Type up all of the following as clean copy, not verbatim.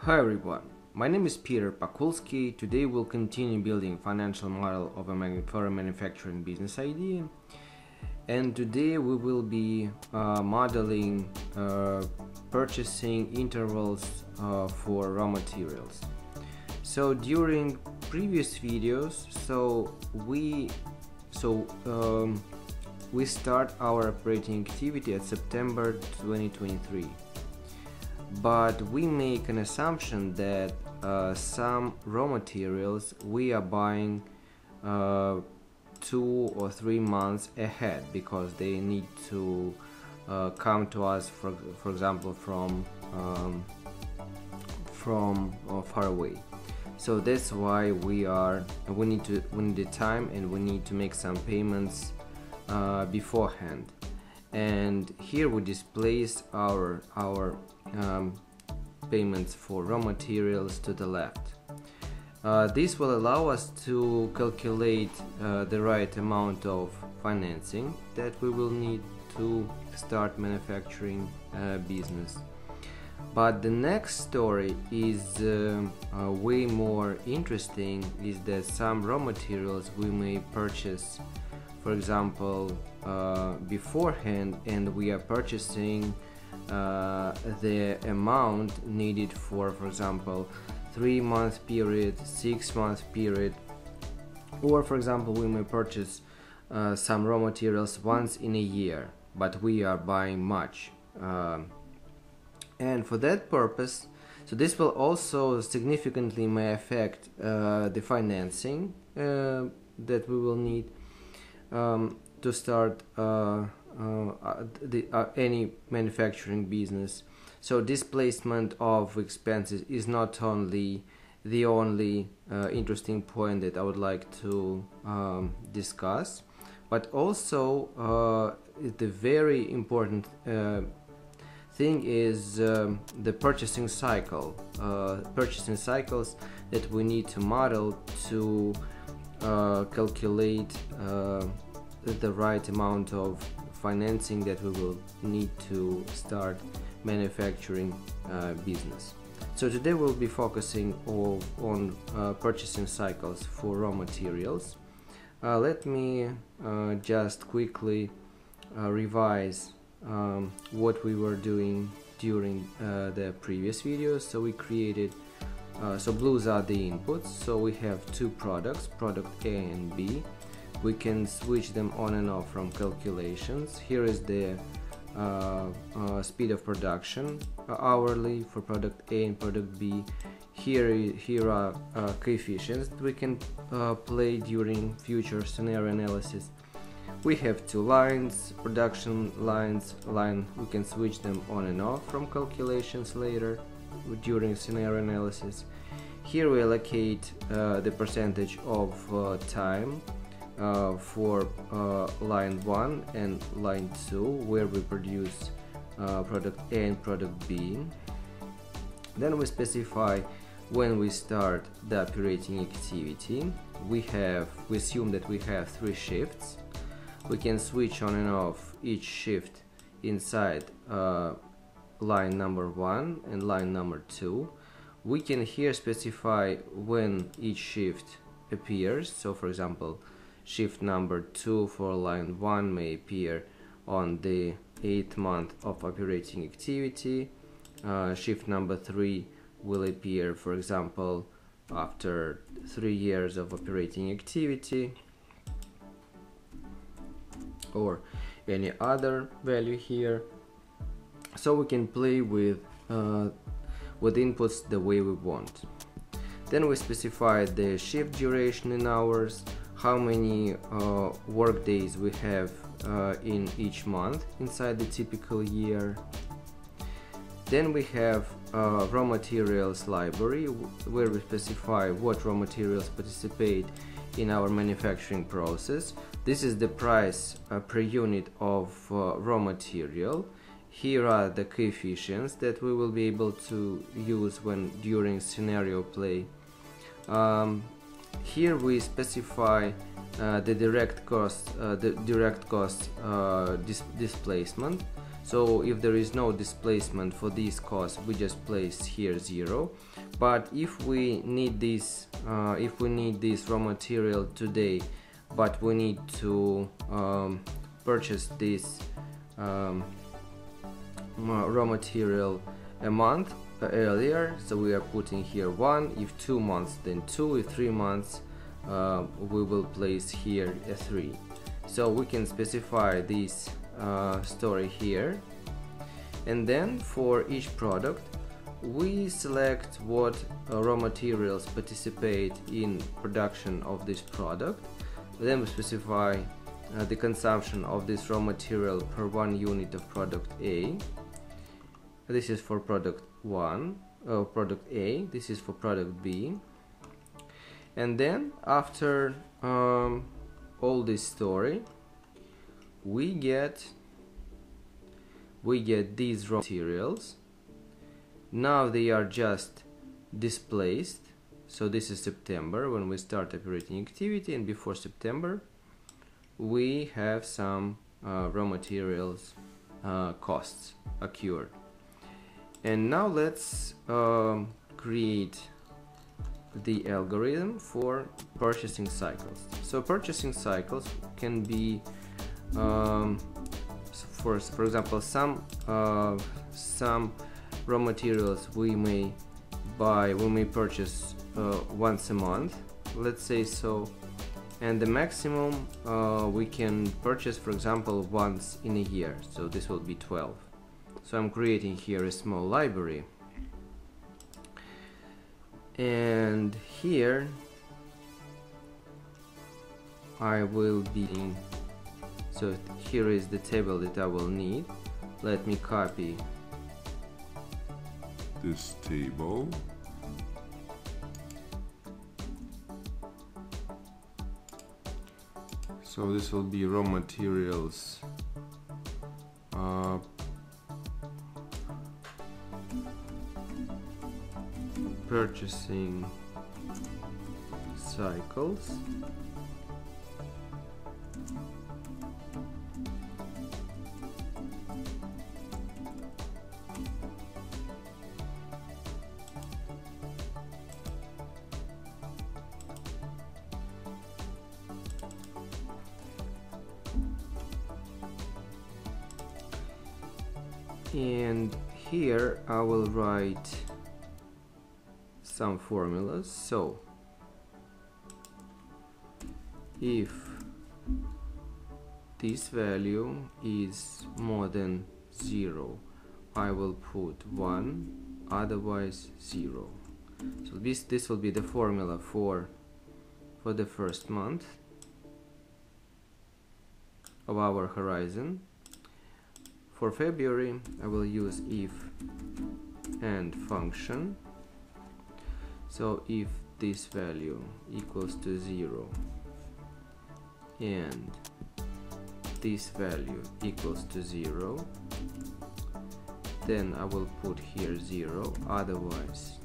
Hi everyone, my name is Piterpakulski. Today we'll continue building financial model of for a manufacturing business idea, and today we will be modeling purchasing intervals for raw materials. So during previous videos, we start our operating activity at September 2023. But we make an assumption that some raw materials we are buying 2 or 3 months ahead because they need to come to us, for example, from far away. So that's why we need the time, and we need to make some payments beforehand. And here we displace our payments for raw materials to the left. This will allow us to calculate the right amount of financing that we will need to start manufacturing business. But the next story is way more interesting, is that some raw materials we may purchase, for example, beforehand, and we are purchasing the amount needed for example, 3-month period, 6-month period, or for example, we may purchase some raw materials once in a year, but we are buying much. And for that purpose, so this will also significantly may affect the financing that we will need to start any manufacturing business. So displacement of expenses is not only the only interesting point that I would like to discuss, but also the very important thing is the purchasing cycle, purchasing cycles that we need to model to calculate the right amount of financing that we will need to start manufacturing business. So today we'll be focusing on purchasing cycles for raw materials. Let me just quickly revise what we were doing during the previous videos. So we created, so blues are the inputs, so we have two products, product A and B. We can switch them on and off from calculations. Here is the speed of production hourly for product A and product B. Here are coefficients that we can play during future scenario analysis. We have two lines, production lines, we can switch them on and off from calculations later during scenario analysis. Here we allocate the percentage of time for line 1 and line 2, where we produce product A and product B. Then we specify when we start the operating activity. We assume that we have 3 shifts. We can switch on and off each shift inside line number 1 and line number 2. We can here specify when each shift appears. So for example, shift number 2 for line 1 may appear on the 8th month of operating activity. Shift number 3 will appear, for example, after 3 years of operating activity, or any other value here. So we can play with inputs the way we want. Then we specify the shift duration in hours, how many work days we have in each month inside the typical year. Then we have raw materials library, where we specify what raw materials participate in our manufacturing process. This is the price per unit of raw material. Here are the coefficients that we will be able to use during scenario play. Here we specify the direct cost displacement. So if there is no displacement for these costs, we just place here 0. But if we need this raw material today, but we need to purchase this raw material a month earlier, so we are putting here 1. If 2 months, then 2. If 3 months, we will place here a 3. So we can specify this story here, and then for each product we select what raw materials participate in production of this product. Then we specify the consumption of this raw material per 1 unit of product A. This is for product 1, product A. This is for product B. And then after all this story, we get these raw materials. Now they are just displaced. So this is September when we start operating activity, and before September we have some raw materials costs occurred. And now let's create the algorithm for purchasing cycles. So purchasing cycles can be for example, some raw materials we may purchase once a month, let's say so, and the maximum we can purchase, for example, once in a year, so this will be 12. So I'm creating here a small library, and here I will be, so here is the table that I will need. Let me copy this table. So this will be raw materials purchasing cycles. And here I will write some formulas. So if this value is more than 0, I will put 1, otherwise 0. So this will be the formula for the first month of our horizon. For February, I will use if and function. So if this value equals to 0 and this value equals to 0, then I will put here 0, otherwise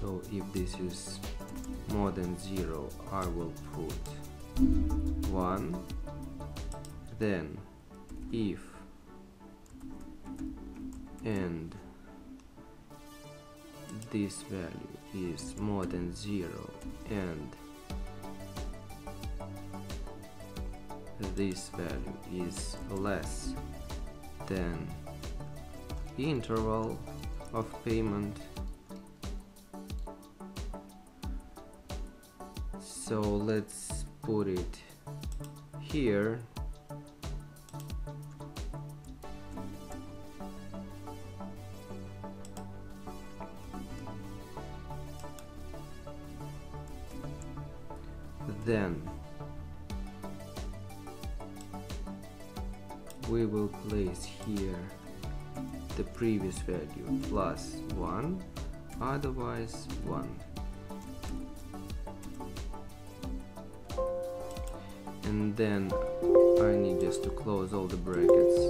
so if this is more than 0, I will put 1. Then if and this value is more than 0 and this value is less than interval of payment. So let's put it here. Then we will place here the previous value plus 1, otherwise 1. And then I need just to close all the brackets.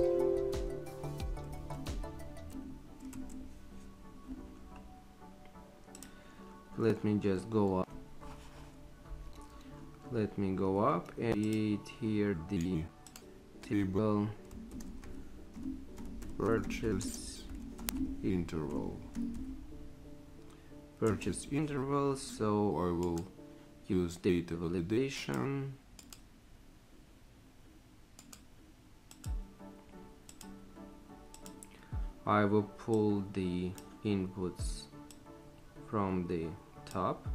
Let me just go up let me go up and create here the table purchase interval. Purchase interval, so I will use data validation. I will pull the inputs from the top.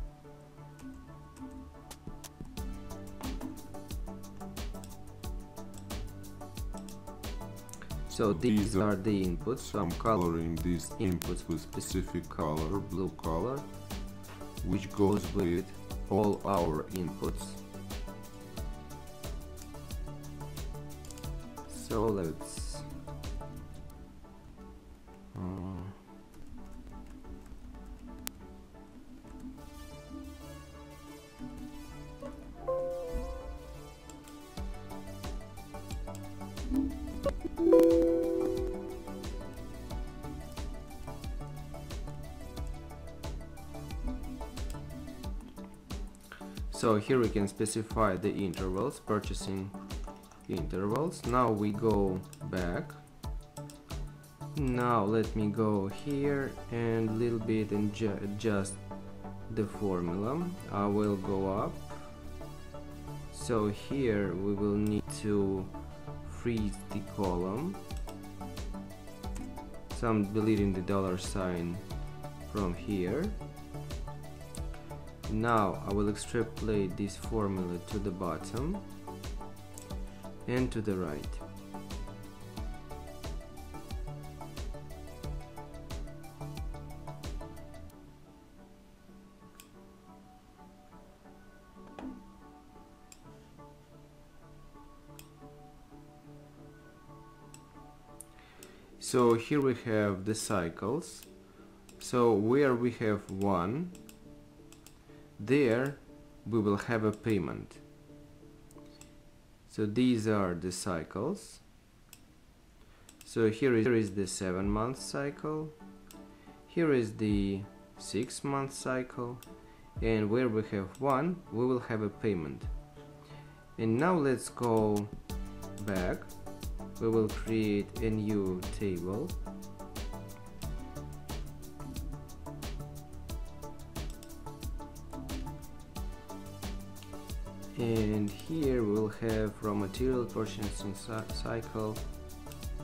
So these are the inputs. So I'm coloring these inputs with specific color, blue color, which goes with all our inputs. So let's so here we can specify the intervals, purchasing intervals. Now we go back. Now let me go here and a little bit and adjust the formula. I will go up. So here we will need to freeze the column. So I'm deleting the $sign from here. Now I will extrapolate this formula to the bottom and to the right. So here we have the cycles. So where we have 1, there we will have a payment. So these are the cycles. So here is the 7-month cycle, here is the 6-month cycle, and where we have 1 we will have a payment. And now let's go back. We will create a new table. And here we'll have raw material purchasing cycle,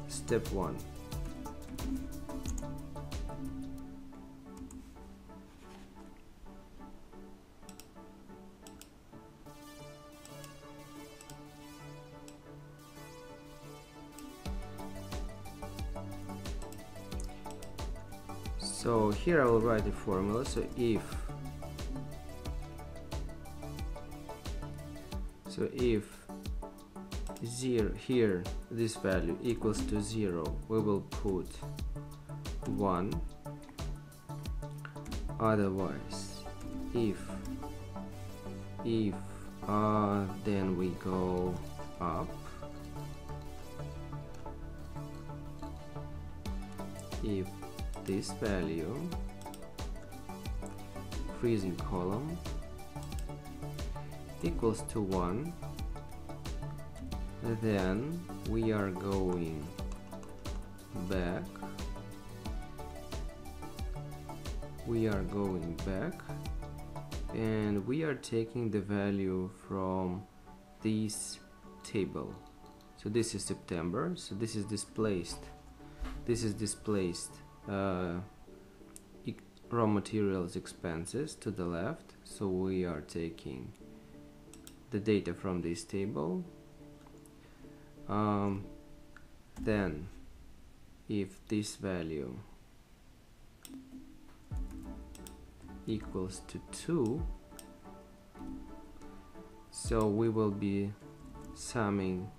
step 1. So here I will write the formula. So if here this value equals to 0, we will put 1. Otherwise, if then we go up. If this value, freezing column, equals to 1, then we are going back. And we are taking the value from this table. So this is September, so this is displaced. Raw materials expenses to the left. So we are taking the data from this table. Then if this value equals to 2, so we will be summing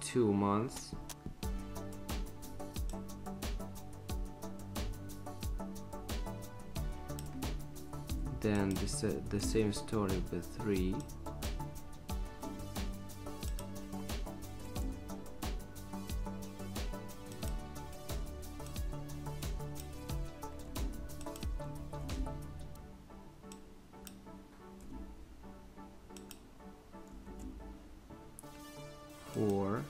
2 months. Then the same story with 3. or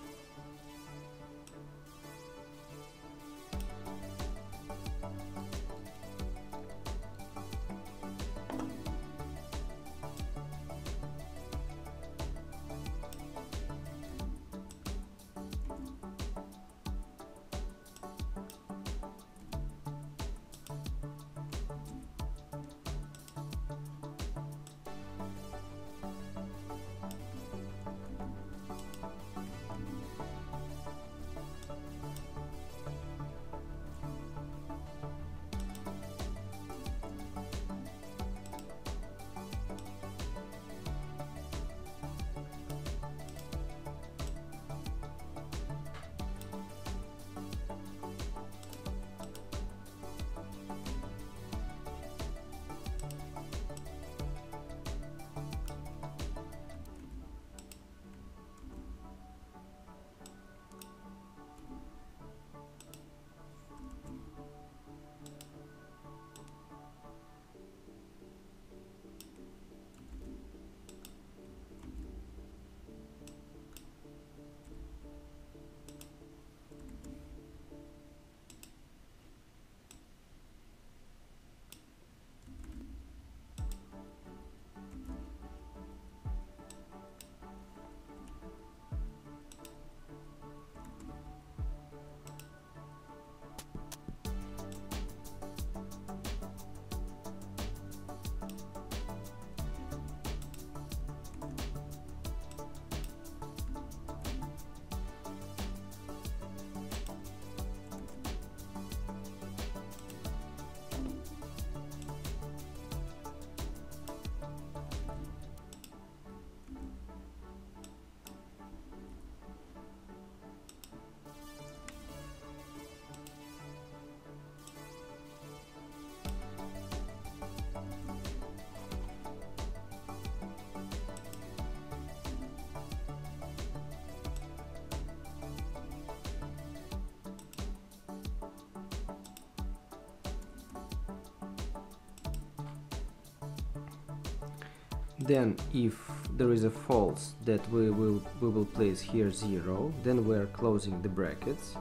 then if there is a false that we will place here 0, then we are closing the brackets.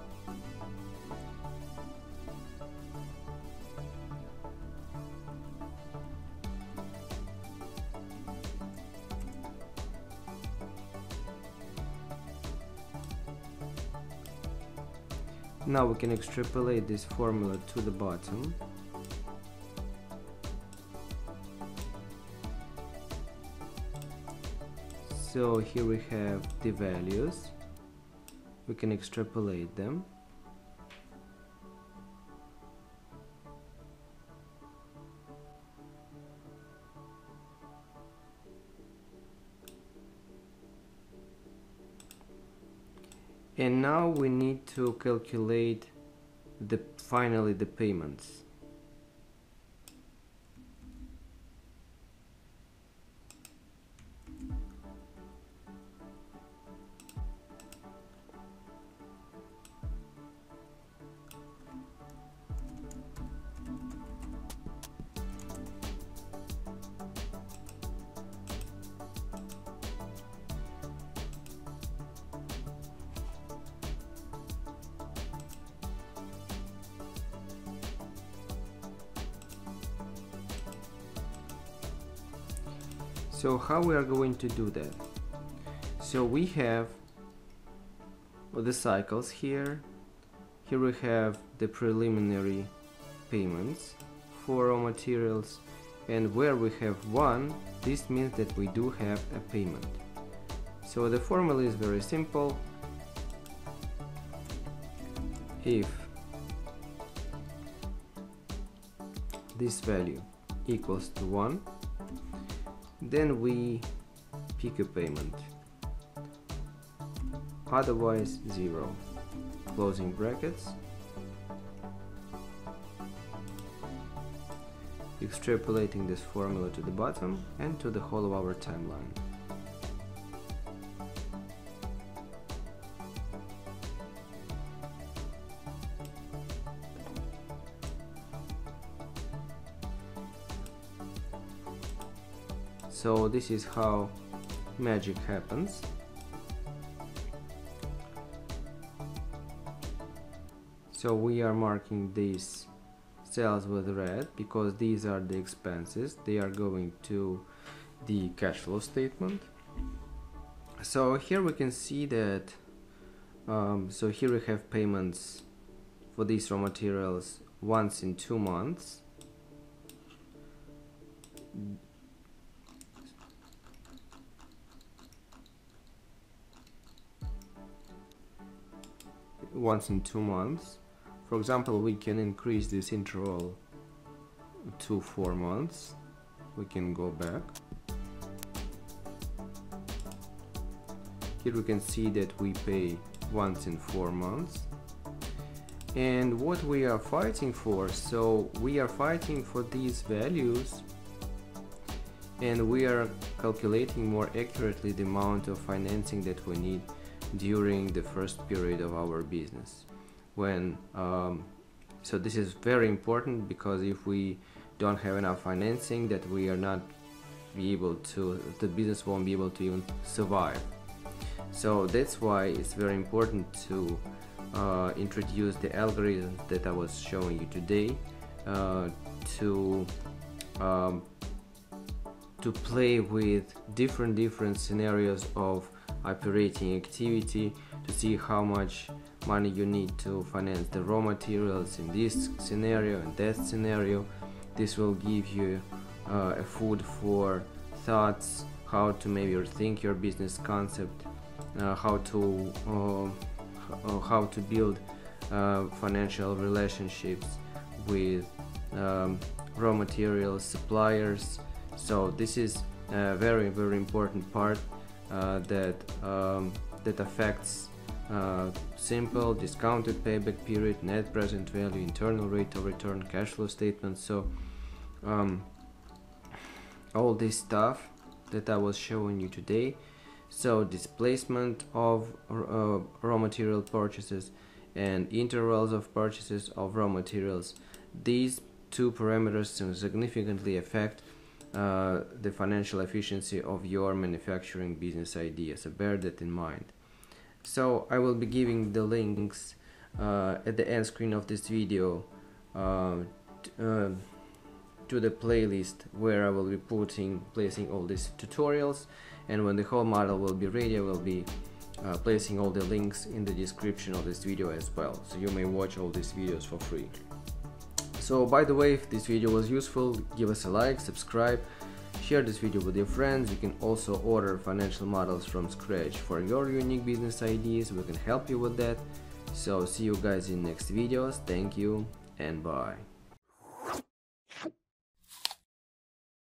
Now we can extrapolate this formula to the bottom. So here we have the values, we can extrapolate them. And now we need to calculate finally the payments. So how we are going to do that? So we have the cycles here. Here we have the preliminary payments for raw materials, and where we have 1, this means that we do have a payment. So the formula is very simple. If this value equals to 1, then we pick a payment, otherwise 0. Closing brackets, extrapolating this formula to the bottom and to the whole of our timeline. So this is how magic happens. So we are marking these cells with red because these are the expenses. They are going to the cash flow statement. So here we can see that so here we have payments for these raw materials once in 2 months. Once in 2 months. For example, we can increase this interval to 4 months. We can go back. Here we can see that we pay once in 4 months. And what we are fighting for, so we are fighting for these values, and we are calculating more accurately the amount of financing that we need during the first period of our business. When so this is very important, because if we don't have enough financing, that we are not be able to, the business won't be able to even survive. So that's why it's very important to introduce the algorithms that I was showing you today, to play with different scenarios of operating activity, to see how much money you need to finance the raw materials in this scenario and that scenario. This will give you a food for thoughts, how to maybe rethink your business concept, how to build financial relationships with raw materials suppliers. So this is a very important part that affects simple, discounted payback period, net present value, internal rate of return, cash flow statement. So all this stuff that I was showing you today. So displacement of raw material purchases and intervals of purchases of raw materials, these two parameters significantly affect the financial efficiency of your manufacturing business idea. So bear that in mind. So I will be giving the links at the end screen of this video to the playlist where I will be placing all these tutorials, and when the whole model will be ready, I will be placing all the links in the description of this video as well, so you may watch all these videos for free. So by the way, if this video was useful, give us a like, subscribe, share this video with your friends. You can also order financial models from scratch for your unique business ideas. We can help you with that. So see you guys in next videos. Thank you and bye.